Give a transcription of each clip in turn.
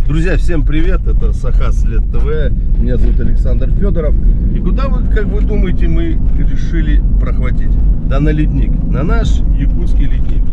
Друзья, всем привет, это Саха След ТВ, меня зовут Александр Федоров. И куда вы, как вы думаете, мы решили прохватить? Да на ледник, на наш якутский ледник.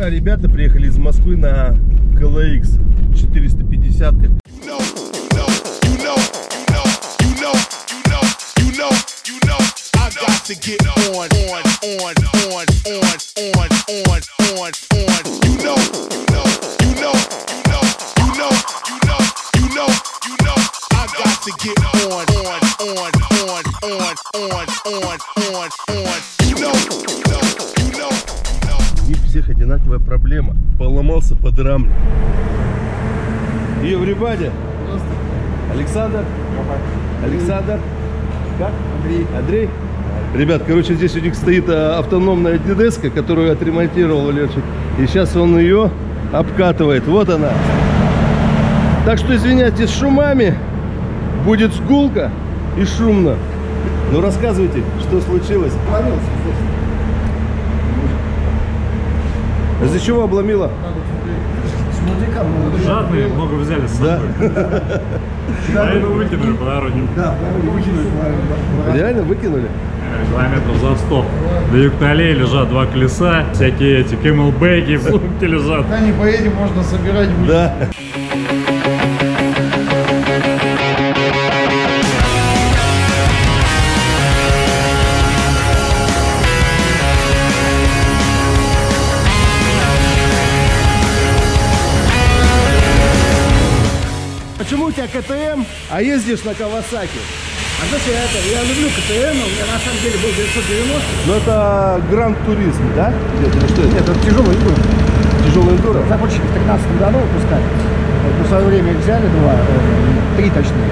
Ребята приехали из Москвы на KLX 450. У них всех одинаковая проблема. Поломался под рамлю. И everybody. Александр. Александр. Как? Андрей. Андрей. Ребят, короче, здесь у них стоит автономная дедеска, которую отремонтировал Лешик. И сейчас он ее обкатывает. Вот она. Так что извиняйте с шумами. Будет скулка и шумно. Ну рассказывайте, что случилось. Из-за чего обломило? Жадные, много взяли с собой. Наверное, выкинули по дороге. Да, выкинули. Реально выкинули? Километров за 100. До Юкталей лежат два колеса, всякие эти кэмелбэки, флумки лежат. Пока не поедем, можно собирать. Да. Почему у тебя КТМ, а ездишь на Кавасаки? А знаете, я люблю КТМ, у меня на самом деле был 990. Ну это Гранд Туризм, да? Или что это? Нет, это тяжелый эндуро. Тяжелый эндуро? Закончили в 2013 году выпускали. В свое время их взяли три точнее.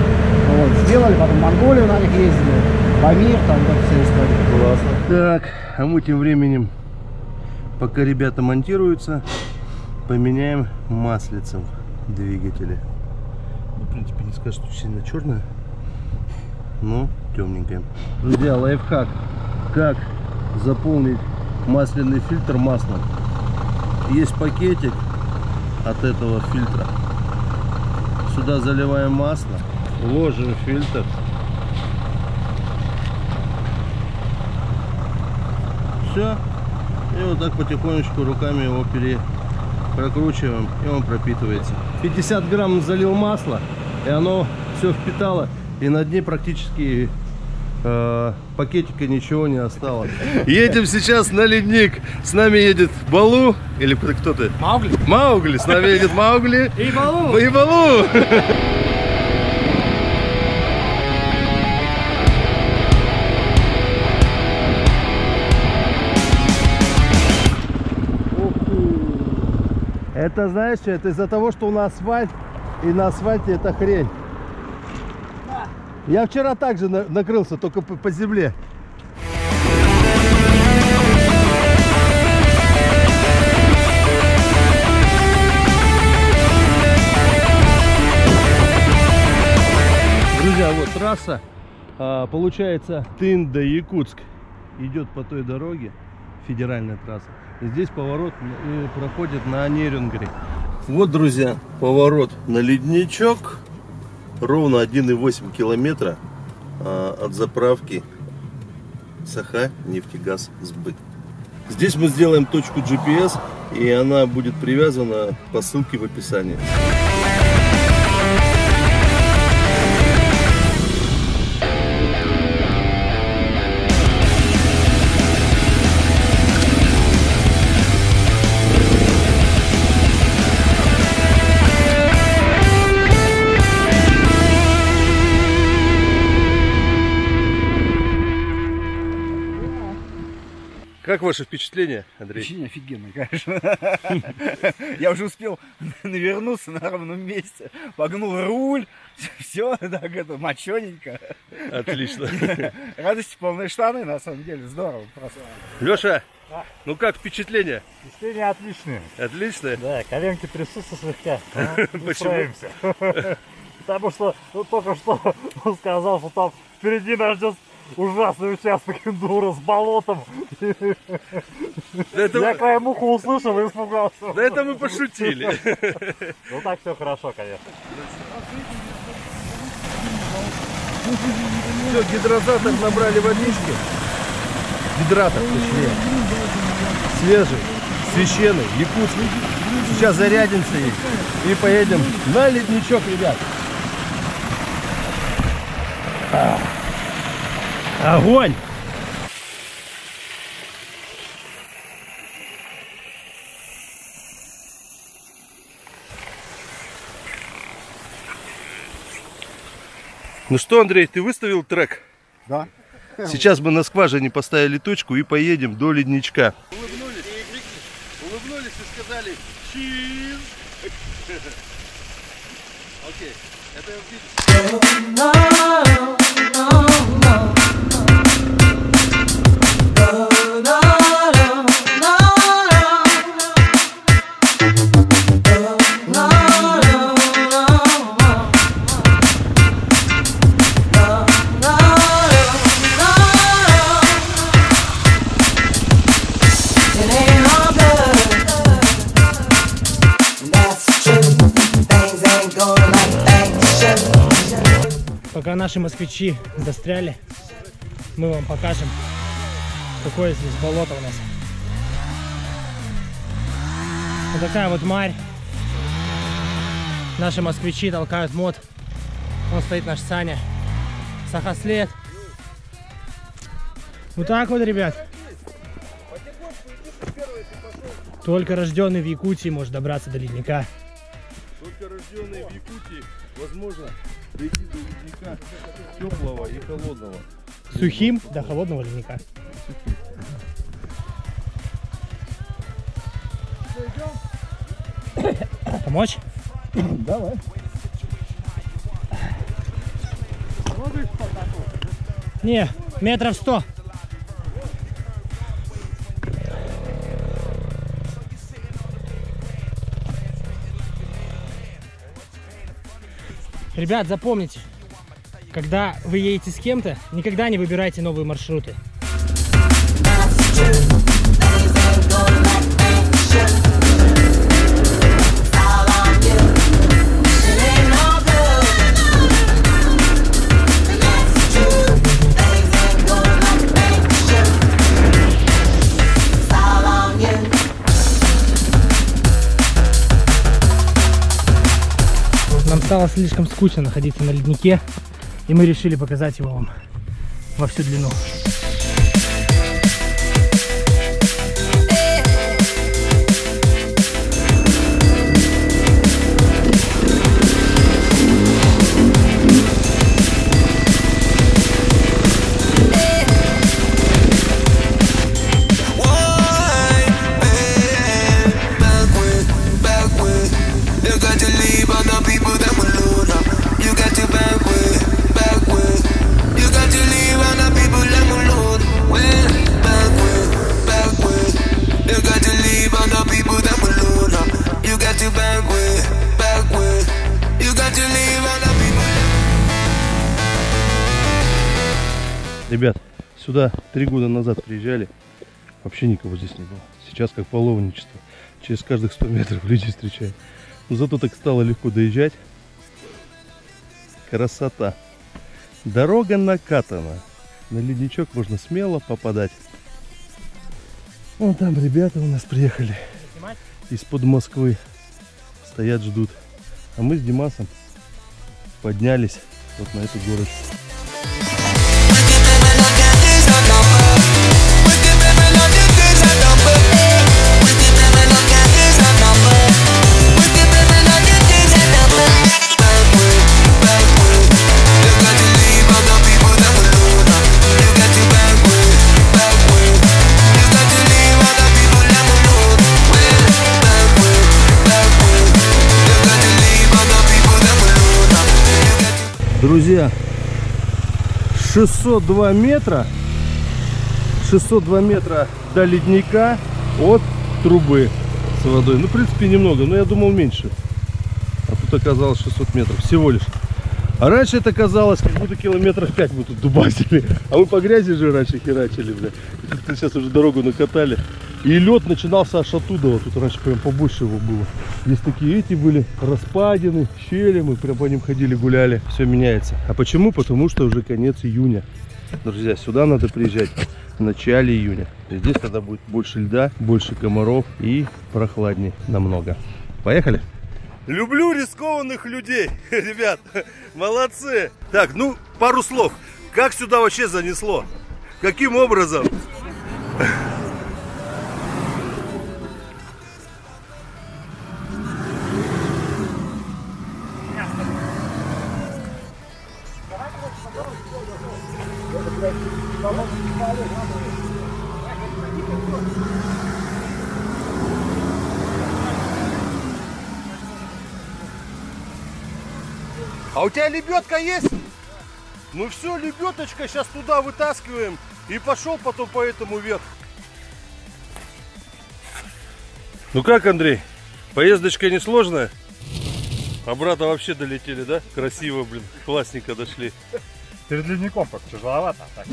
Вот, сделали, потом в Монголию на них ездили, Памир, там вот все истории. Классно. Так, а мы тем временем, пока ребята монтируются, поменяем маслица в двигателе. В принципе, не скажешь, что сильно черная, но темненькая. Друзья, лайфхак. Как заполнить масляный фильтр маслом. Есть пакетик от этого фильтра. Сюда заливаем масло, ложим фильтр. Все. И вот так потихонечку руками его прокручиваем, и он пропитывается. 50 грамм залил масла, и оно все впитало, и на дне практически пакетика ничего не осталось. Едем сейчас на ледник. С нами едет Балу, или кто ты? Маугли. Маугли. С нами едет Маугли. И Балу. И Балу. Это знаешь что? Это из-за того, что у нас асфальт, и на асфальте это хрень. Я вчера также накрылся, только по земле. Друзья, вот трасса, получается, Тында-Якутск идет по той дороге, федеральная трасса. И здесь поворот проходит на Нерюнгри. Вот, друзья, поворот на ледничок. Ровно 1,8 километра от заправки Саха Нефтегаз Сбыт. Здесь мы сделаем точку GPS, и она будет привязана по ссылке в описании. Как ваше впечатление, Андрей? Впечатление офигенное, конечно. Я уже успел навернуться на ровном месте, погнул руль, все так это мочененько. Отлично. Радости полные штаны, на самом деле, здорово просто. Леша, ну как впечатление? Впечатление отличное. Отлично? Да, коленки трясутся слегка. Почему? Потому что только что он сказал, что там впереди нас ждет ужасный участок эндуро с болотом. Я краем уха услышал и испугался. Да это мы пошутили. Ну так все хорошо, конечно. Все, гидрозатор набрали водички. Гидратор, точнее. Свежий, священный, якутский. Сейчас зарядимся и поедем на ледничок, ребят. Огонь! Ну что, Андрей, ты выставил трек? Да. Сейчас мы на скважине поставили точку и поедем до ледничка. Улыбнулись и сказали чиз. Окей, это Пока наши москвичи застряли, мы вам покажем, какое здесь болото у нас. Вот такая вот марь. Наши москвичи толкают мод. Вон стоит наш Саня. Сахослед. Вот так вот, ребят. Только рожденный в Якутии может добраться до ледника. Только рожденный в Якутии возможно дойти до ледника теплого и холодного. Сухим до холодного ледника. Помочь? Давай. Не, метров 100. Ребят, запомните, когда вы едете с кем-то, никогда не выбирайте новые маршруты. Нам стало слишком скучно находиться на леднике, и мы решили показать его вам во всю длину. Ребят, сюда 3 года назад приезжали, вообще никого здесь не было. Сейчас как паломничество, через каждых 100 метров люди встречают. Но зато так стало легко доезжать. Красота. Дорога накатана. На ледничок можно смело попадать. Вон там ребята у нас приехали из-под Москвы. Стоят, ждут. А мы с Димасом поднялись вот на эту горочку. You got to Друзья, 602 метра до ледника от трубы с водой. Ну, в принципе, немного, но я думал меньше. А тут оказалось 600 метров всего лишь. А раньше это казалось, как будто километров 5 мы тут дубасили. А мы по грязи же раньше херачили, бля. Как-то сейчас уже дорогу накатали. И лед начинался аж оттуда. Вот тут раньше прям побольше его было. Здесь такие эти были распадины, щели. Мы прям по ним ходили, гуляли. Все меняется. А почему? Потому что уже конец июня. Друзья, сюда надо приезжать в начале июня. И здесь тогда будет больше льда, больше комаров и прохладнее намного. Поехали! Люблю рискованных людей, ребят, молодцы. Так, ну, пару слов. Как сюда вообще занесло? Каким образом? А у тебя лебедка есть? Ну все, лебедочка, сейчас туда вытаскиваем. И пошел потом по этому вверх. Ну как, Андрей? Поездочка несложная? Обратно вообще долетели, да? Красиво, блин, классненько дошли. Перед ледником как тяжеловато. Так.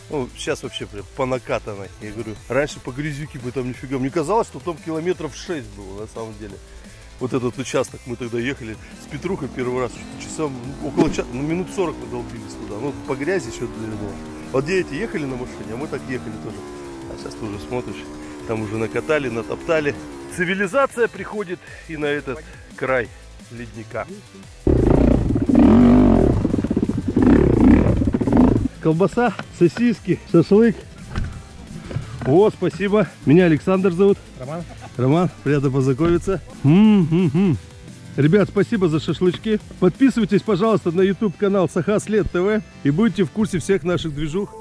Ну, сейчас вообще прям по накатанной, я говорю. Раньше по грязюке бы там нифига. Мне казалось, что там километров 6 было на самом деле. Вот этот участок, мы тогда ехали с Петрухой первый раз, часам около часа, ну, минут 40 мы долбились туда. Ну, по грязи еще было. Вот где эти ехали на машине, а мы так ехали тоже. А сейчас ты уже смотришь, там уже накатали, натоптали. Цивилизация приходит и на этот край ледника. Колбаса, сосиски, шашлык. О, спасибо. Меня Александр зовут. Роман. Роман, приятно познакомиться. Ребят, спасибо за шашлычки. Подписывайтесь, пожалуйста, на YouTube канал Саха След ТВ и будете в курсе всех наших движух.